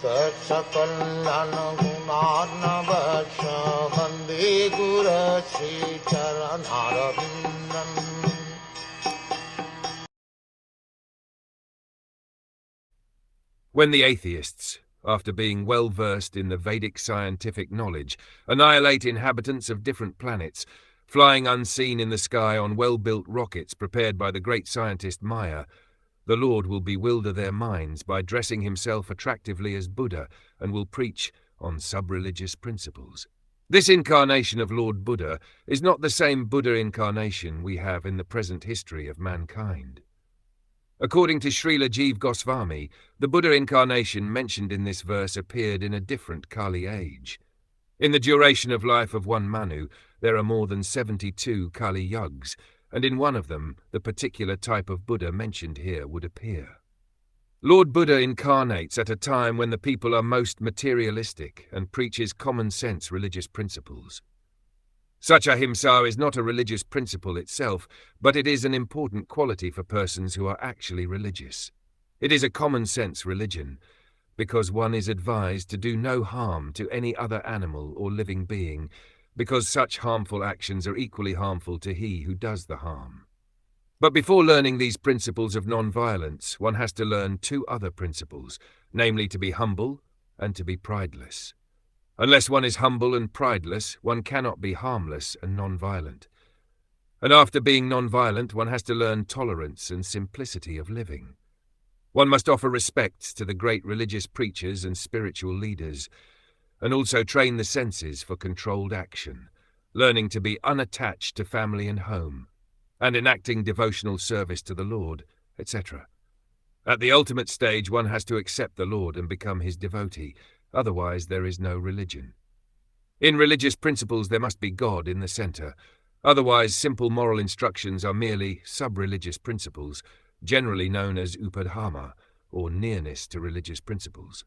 Sakal Gunar Bande Gura Sri Charanaravindan. When the atheists, after being well versed in the Vedic scientific knowledge, annihilate inhabitants of different planets, flying unseen in the sky on well-built rockets prepared by the great scientist Maya, the Lord will bewilder their minds by dressing himself attractively as Buddha and will preach on sub-religious principles. This incarnation of Lord Buddha is not the same Buddha incarnation we have in the present history of mankind. According to Srila Jiva Goswami, the Buddha incarnation mentioned in this verse appeared in a different Kali age. In the duration of life of one Manu, there are more than 72 Kali Yugs, and in one of them, the particular type of Buddha mentioned here would appear. Lord Buddha incarnates at a time when the people are most materialistic and preaches common-sense religious principles. Such ahimsa is not a religious principle itself, but it is an important quality for persons who are actually religious. It is a common-sense religion, because one is advised to do no harm to any other animal or living being, because such harmful actions are equally harmful to he who does the harm. But before learning these principles of non-violence, one has to learn two other principles, namely to be humble and to be prideless. Unless one is humble and prideless, one cannot be harmless and non-violent. And after being non-violent, one has to learn tolerance and simplicity of living. One must offer respect to the great religious preachers and spiritual leaders, and also train the senses for controlled action, learning to be unattached to family and home, and enacting devotional service to the Lord, etc. At the ultimate stage, one has to accept the Lord and become his devotee. Otherwise, there is no religion. In religious principles, there must be God in the center. Otherwise, simple moral instructions are merely sub-religious principles, generally known as upadhama, or nearness to religious principles.